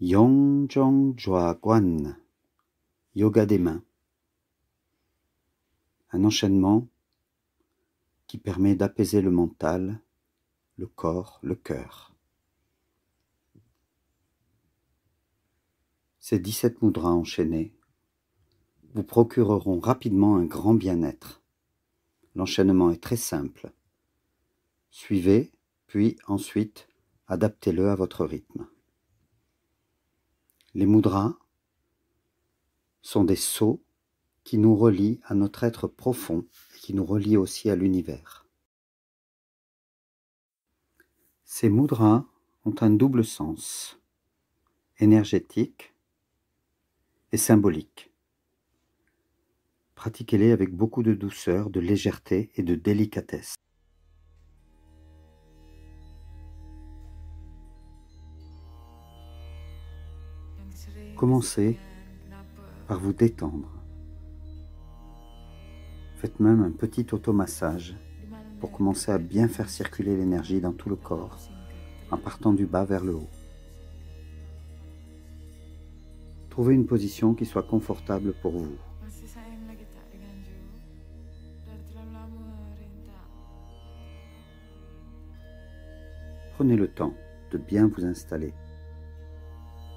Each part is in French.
Yongjong Jua Guan, yoga des mains. Un enchaînement qui permet d'apaiser le mental, le corps, le cœur. Ces 17 mudras enchaînés vous procureront rapidement un grand bien-être. L'enchaînement est très simple. Suivez, puis ensuite, adaptez-le à votre rythme. Les mudras sont des sceaux qui nous relient à notre être profond et qui nous relient aussi à l'univers. Ces mudras ont un double sens, énergétique et symbolique. Pratiquez-les avec beaucoup de douceur, de légèreté et de délicatesse. Commencez par vous détendre. Faites même un petit automassage pour commencer à bien faire circuler l'énergie dans tout le corps en partant du bas vers le haut. Trouvez une position qui soit confortable pour vous. Prenez le temps de bien vous installer.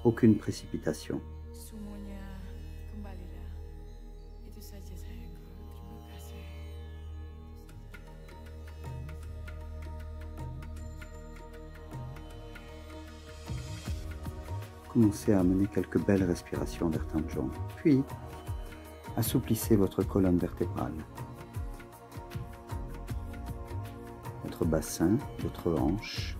Aucune précipitation. Commencez à amener quelques belles respirations vers Tanjong, puis assouplissez votre colonne vertébrale, votre bassin, votre hanche.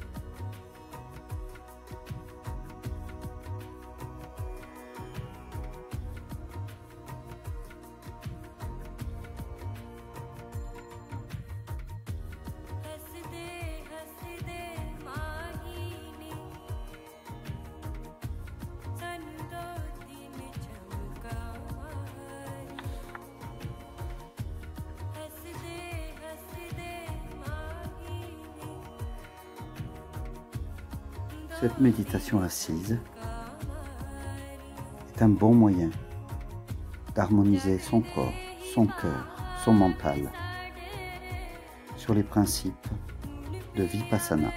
Cette méditation assise est un bon moyen d'harmoniser son corps, son cœur, son mental sur les principes de Vipassana.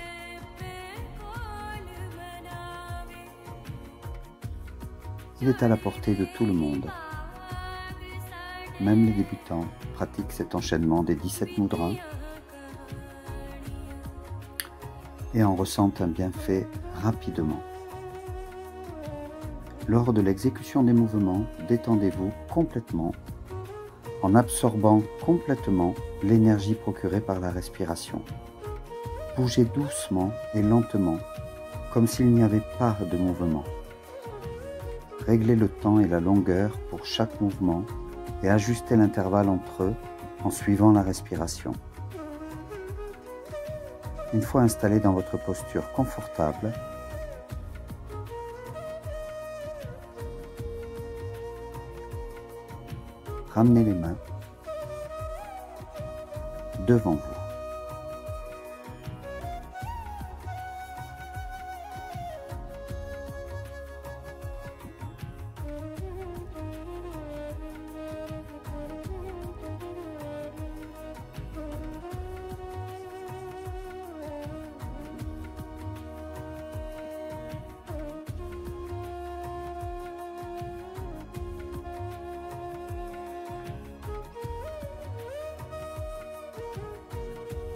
Il est à la portée de tout le monde. Même les débutants pratiquent cet enchaînement des 17 mudras et en ressentent un bienfait rapidement. Lors de l'exécution des mouvements, détendez-vous complètement en absorbant complètement l'énergie procurée par la respiration. Bougez doucement et lentement, comme s'il n'y avait pas de mouvement. Réglez le temps et la longueur pour chaque mouvement et ajustez l'intervalle entre eux en suivant la respiration. Une fois installé dans votre posture confortable, ramenez les mains devant vous.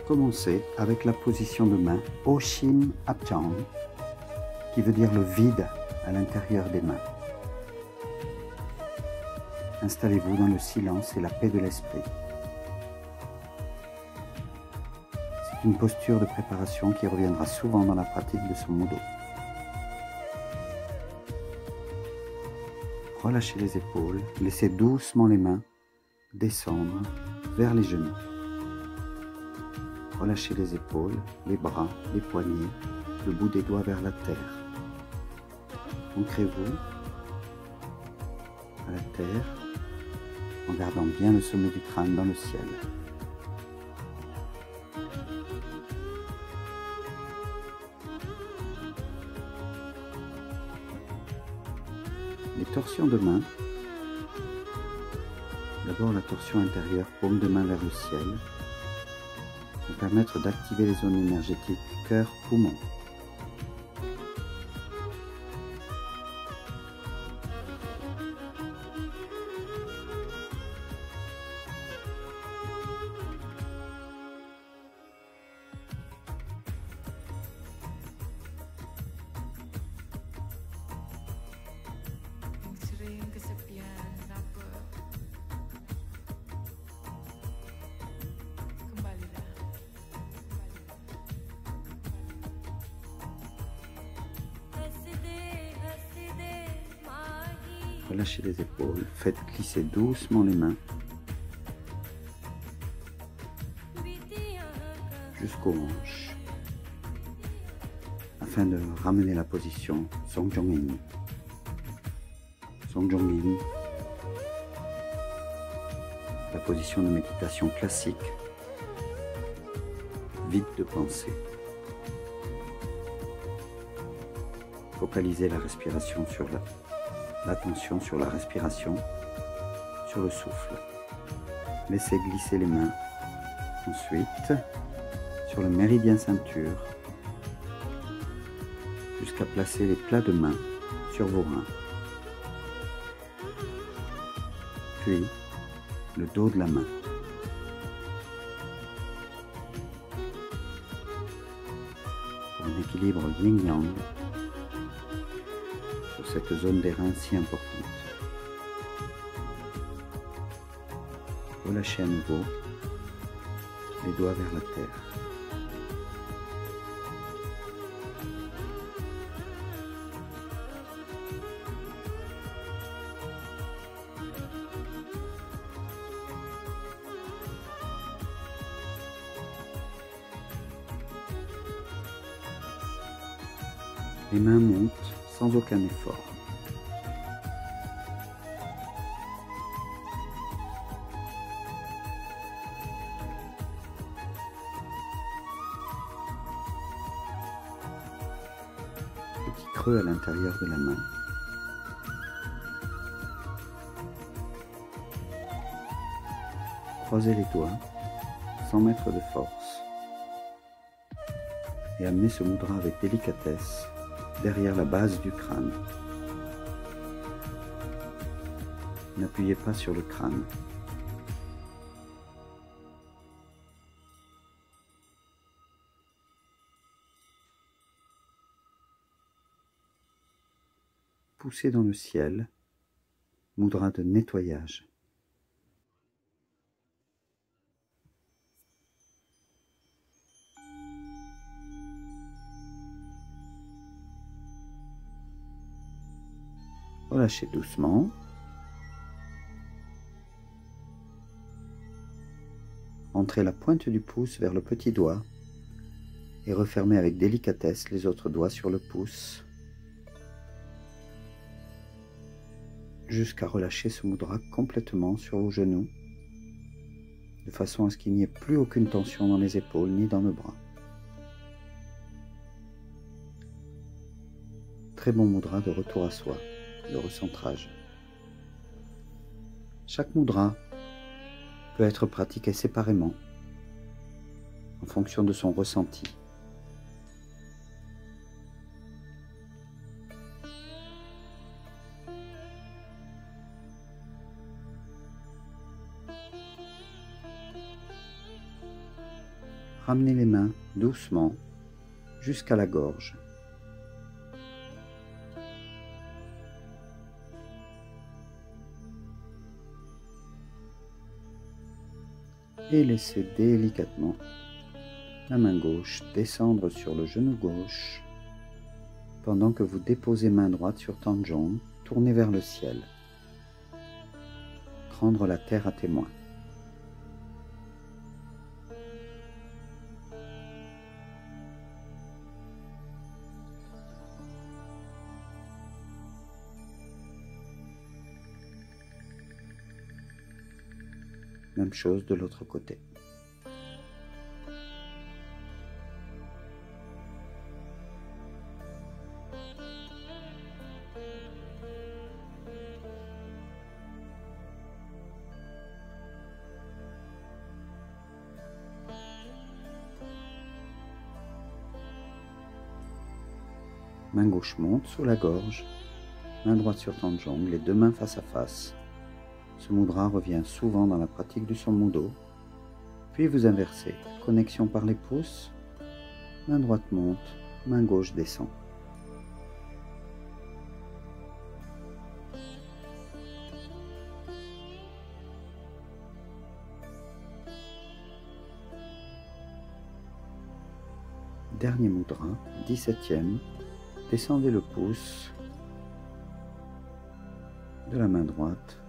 Commencez avec la position de main Oshim Abjang, qui veut dire le vide à l'intérieur des mains. Installez-vous dans le silence et la paix de l'esprit. C'est une posture de préparation qui reviendra souvent dans la pratique de son Mudo. Relâchez les épaules, laissez doucement les mains descendre vers les genoux. Relâchez les épaules, les bras, les poignets, le bout des doigts vers la terre. Ancrez-vous à la terre en gardant bien le sommet du crâne dans le ciel. Les torsions de main. D'abord la torsion intérieure, paume de main vers le ciel, vont permettre d'activer les zones énergétiques cœur-poumon. Relâchez les épaules, faites glisser doucement les mains jusqu'aux hanches afin de ramener la position Songjong-in. Songjong-in, la position de méditation classique, vide de pensée. Focalisez la respiration sur l'attention sur la respiration, sur le souffle. Laissez glisser les mains. Ensuite, sur le méridien ceinture, jusqu'à placer les plats de main sur vos reins. Puis, le dos de la main. Pour un équilibre yin-yang, cette zone des reins si importante. Relâchez à nouveau les doigts vers la terre. Les mains montent sans aucun effort. Petit creux à l'intérieur de la main. Croisez les doigts sans mettre de force et amenez ce mudra avec délicatesse derrière la base du crâne. N'appuyez pas sur le crâne. Poussez dans le ciel, mudra de nettoyage. Relâchez doucement. Entrez la pointe du pouce vers le petit doigt et refermez avec délicatesse les autres doigts sur le pouce jusqu'à relâcher ce mudra complètement sur vos genoux de façon à ce qu'il n'y ait plus aucune tension dans les épaules ni dans le bras. Très bon mudra de retour à soi, de recentrage. Chaque mudra peut être pratiqué séparément en fonction de son ressenti. Ramenez les mains doucement jusqu'à la gorge. Et laissez délicatement la main gauche descendre sur le genou gauche pendant que vous déposez main droite sur Tanjong, tournez vers le ciel. Prendre la terre à témoin. Même chose de l'autre côté. Main gauche monte sous la gorge, main droite sur Tanjong, les deux mains face à face. Ce mudra revient souvent dans la pratique du Son Mudo. Puis vous inversez, connexion par les pouces, main droite monte, main gauche descend. Dernier mudra, 17e, descendez le pouce de la main droite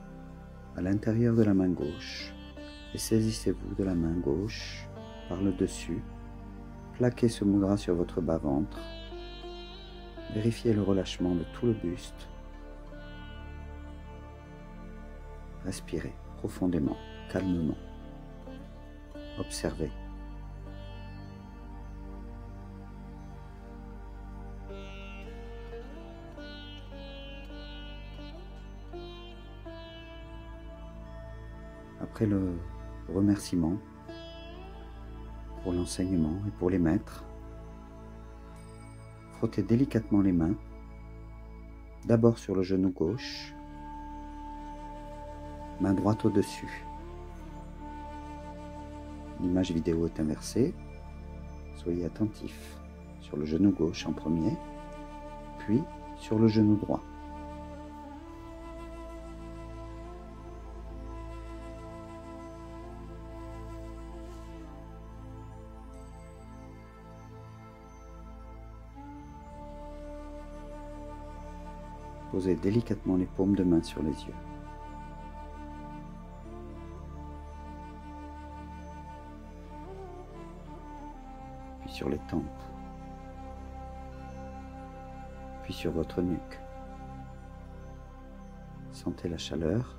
à l'intérieur de la main gauche et saisissez-vous de la main gauche par le dessus. Plaquez ce mudra sur votre bas-ventre. Vérifiez le relâchement de tout le buste. Respirez profondément, calmement. Observez. Après le remerciement pour l'enseignement et pour les maîtres, frottez délicatement les mains, d'abord sur le genou gauche, main droite au-dessus. L'image vidéo est inversée, soyez attentifs sur le genou gauche en premier, puis sur le genou droit. Posez délicatement les paumes de main sur les yeux. Puis sur les tempes. Puis sur votre nuque. Sentez la chaleur.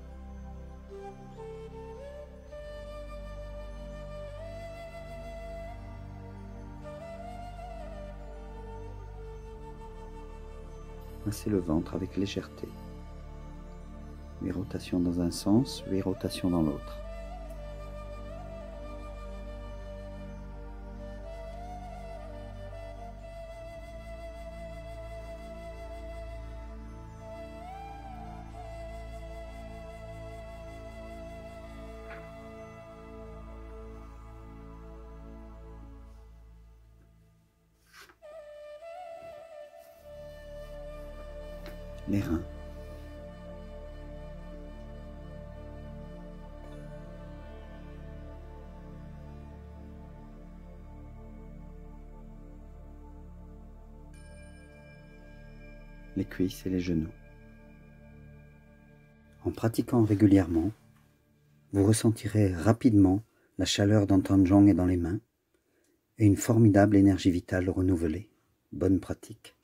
Massez le ventre avec légèreté. 8 rotations dans un sens, 8 rotations dans l'autre. Les reins. Les cuisses et les genoux. En pratiquant régulièrement, vous ressentirez rapidement la chaleur dans Tanjong et dans les mains et une formidable énergie vitale renouvelée. Bonne pratique.